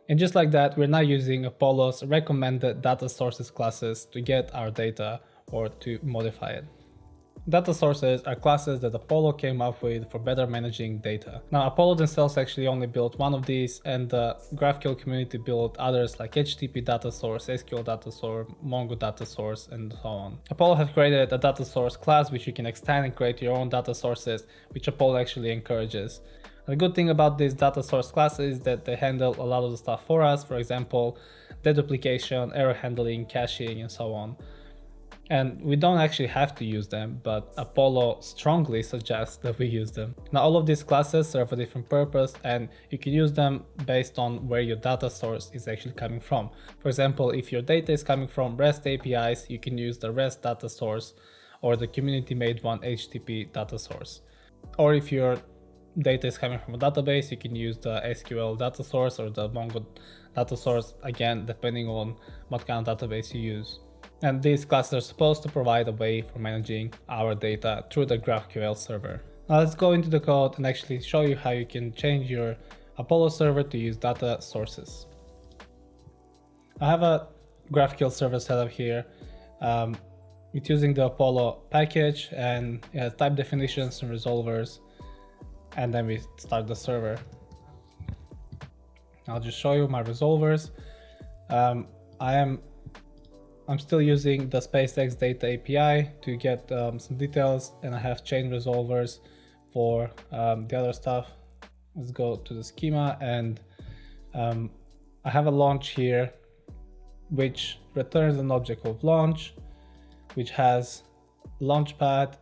And just like that, we're now using Apollo's recommended data sources classes to get our data or to modify it. Data sources are classes that Apollo came up with for better managing data. Now, Apollo themselves actually only built one of these, and the GraphQL community built others like HTTPDataSource, SQLDataSource, MongoDataSource, and so on. Apollo has created a data source class which you can extend and create your own data sources, which Apollo actually encourages. The good thing about these data source classes is that they handle a lot of the stuff for us, for example, deduplication, error handling, caching, and so on. And we don't actually have to use them, but Apollo strongly suggests that we use them. Now, all of these classes serve a different purpose, and you can use them based on where your data source is actually coming from. For example, if your data is coming from REST APIs, you can use the RESTDataSource or the community-made one, HTTPDataSource. Or if your data is coming from a database, you can use the SQLDataSource or the MongoDataSource, again, depending on what kind of database you use. And these classes are supposed to provide a way for managing our data through the GraphQL server. Now let's go into the code and actually show you how you can change your Apollo server to use data sources. I have a GraphQL server set up here. It's using the Apollo package, and it has type definitions and resolvers. And then we start the server. I'll just show you my resolvers. I'm still using the SpaceX data API to get some details, and I have chain resolvers for the other stuff. Let's go to the schema, and I have a launch here which returns an object called launch, which has launchpad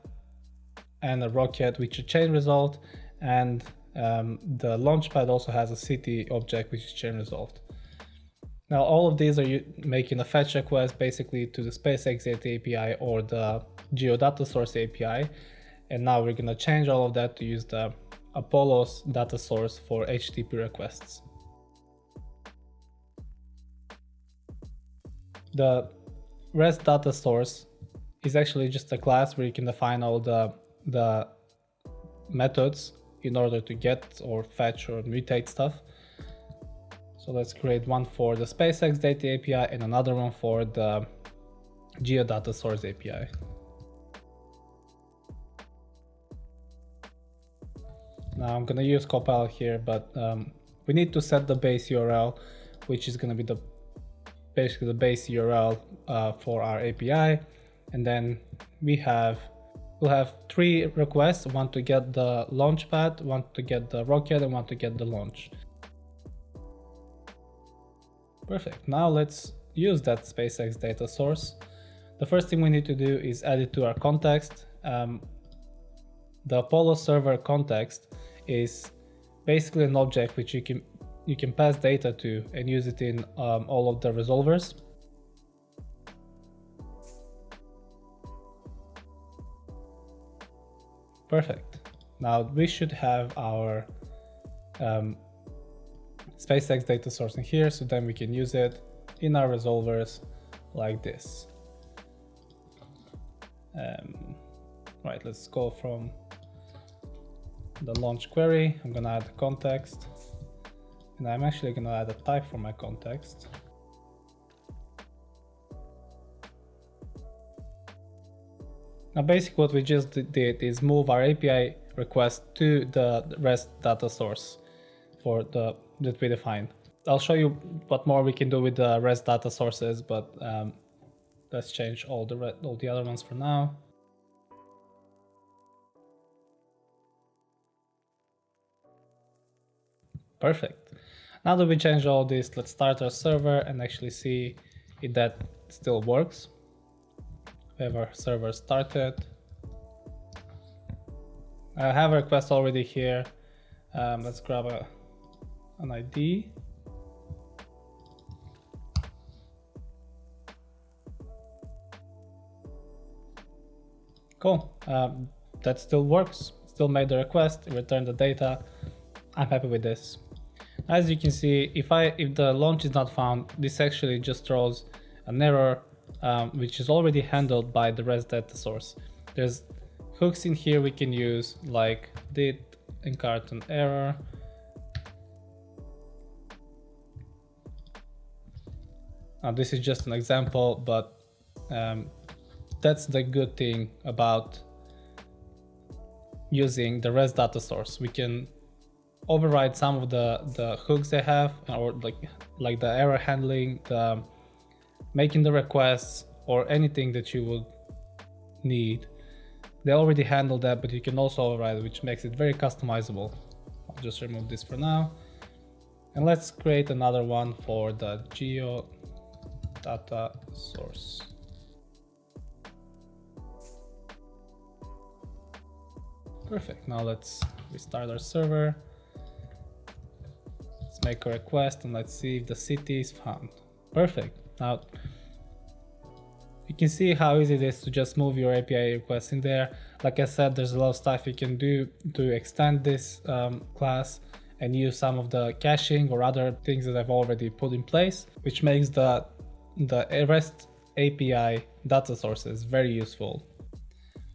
and a rocket, which is a chain result, and the launchpad also has a city object which is chain resolved. Now all of these are making a fetch request basically to the SpaceX data API or the GeoDataSource API, and now we're going to change all of that to use the Apollo's data source for HTTP requests. The RESTDataSource is actually just a class where you can define all the methods in order to get or fetch or mutate stuff. So let's create one for the SpaceX data API and another one for the GeoDataSource API. Now I'm going to use Copilot here, but we need to set the base URL, which is going to be basically the base URL for our API. And then we'll have 3 requests, one to get the launchpad, one to get the rocket, and one to get the launch. Perfect. Now let's use that SpaceX data source. The first thing we need to do is add it to our context. The Apollo server context is basically an object which you can pass data to and use it in all of the resolvers. Perfect. Now we should have our SpaceX data source in here, so then we can use it in our resolvers like this. Right, let's go from the launch query. I'm gonna add the context, and I'm actually gonna add a type for my context. Now basically what we just did is move our API request to the REST data source that we defined. I'll show you what more we can do with the REST data sources, but let's change all the other ones for now. Perfect. Now that we changed all this, let's start our server and actually see if that still works. We have our server started. I have a request already here. Let's grab an ID. Cool. That still works. Still made the request, returned the data. I'm happy with this. As you can see, if the launch is not found, this actually just throws an error, which is already handled by the RESTDataSource. There's hooks in here we can use, like did encounter an error. Now this is just an example, but that's the good thing about using the RESTDataSource. We can override some of the hooks they have, or like the error handling, the making the requests, or anything that you would need. They already handle that, but you can also override it, which makes it very customizable. I'll just remove this for now. And let's create another one for the GeoDataSource. Perfect. Now let's restart our server. Let's make a request and let's see if the city is found. Perfect. Now you can see how easy it is to just move your API requests in there. Like I said, there's a lot of stuff you can do to extend this class and use some of the caching or other things that I've already put in place, which makes the REST API data sources very useful.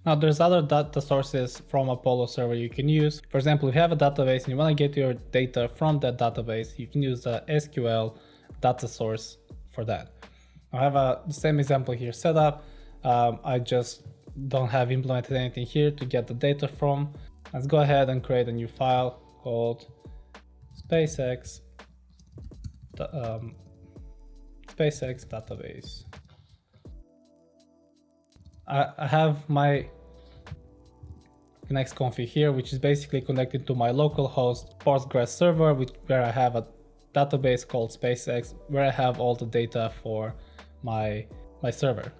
Now there's other data sources from Apollo server you can use. For example, if you have a database and you want to get your data from that database, you can use the SQLDataSource for that. I have the same example here set up. I just don't have implemented anything here to get the data from. Let's go ahead and create a new file called SpaceX database. I have my next config here, which is basically connected to my local host Postgres server, where I have a database called SpaceX, where I have all the data for my server.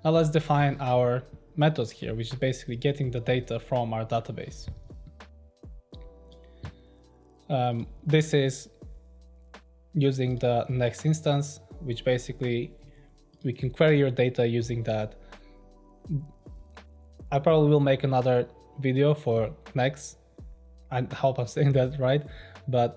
Now let's define our methods here, which is basically getting the data from our database. This is using the next instance, which basically we can query your data using that. I probably will make another video for next. I hope I'm saying that right, but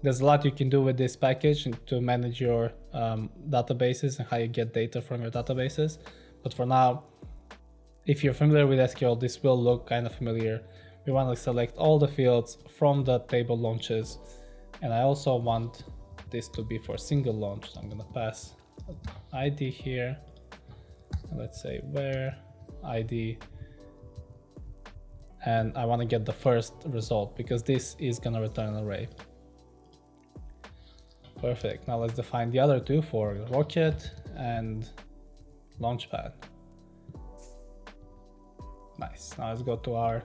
there's a lot you can do with this package to manage your databases and how you get data from your databases. But for now, if you're familiar with SQL, this will look kind of familiar. We want to select all the fields from the table launches, and I also want this to be for single launch. So I'm going to pass ID here, and let's say where ID, and I want to get the first result because this is going to return an array. Perfect. Now let's define the other two for Rocket and Launchpad. Nice. Now let's go to where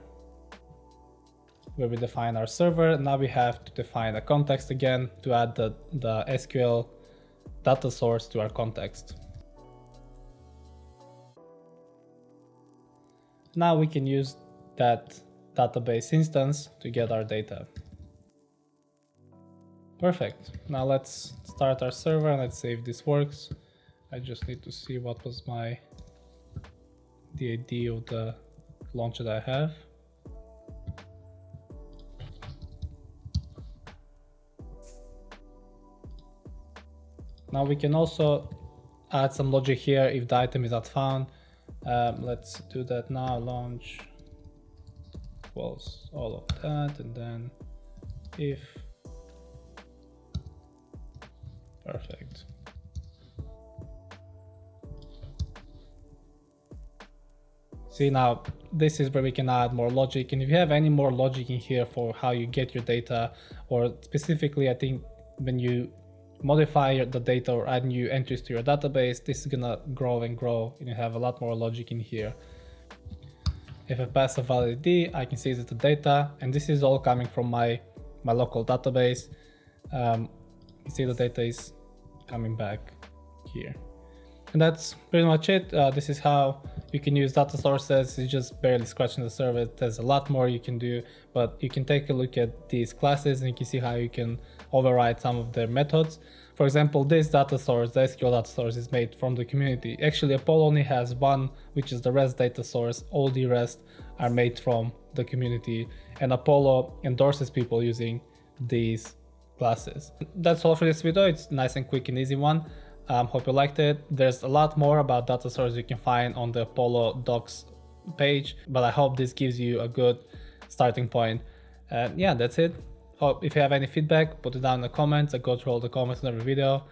we define our server. Now we have to define a context again to add the SQL data source to our context. Now we can use that database instance to get our data. Perfect. Now let's start our server and let's see if this works. I just need to see what was the ID of the launch that I have. Now we can also add some logic here if the item is not found. Let's do that now. Launch equals all of that, and then if. Perfect. See, now this is where we can add more logic, and if you have any more logic in here for how you get your data, or specifically I think when you modify the data or add new entries to your database, this is gonna grow and grow, and you have a lot more logic in here. If I pass a valid ID, I can see that the data, and this is all coming from my local database. You see the data is coming back here. And that's pretty much it. This is how you can use data sources. It's just barely scratching the surface. There's a lot more you can do, but you can take a look at these classes and you can see how you can override some of their methods. For example, this data source, the SQL data source, is made from the community. Actually, Apollo only has one, which is the RESTDataSource. All the rest are made from the community, and Apollo endorses people using these classes. That's all for this video. It's nice and quick and easy one. Hope you liked it. There's a lot more about data source you can find on the Apollo docs page, but I hope this gives you a good starting point. And yeah, that's it. Hope if you have any feedback, put it down in the comments. I go through all the comments in every video.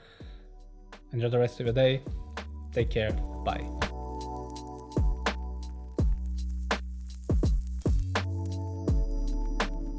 Enjoy the rest of your day. Take care. Bye.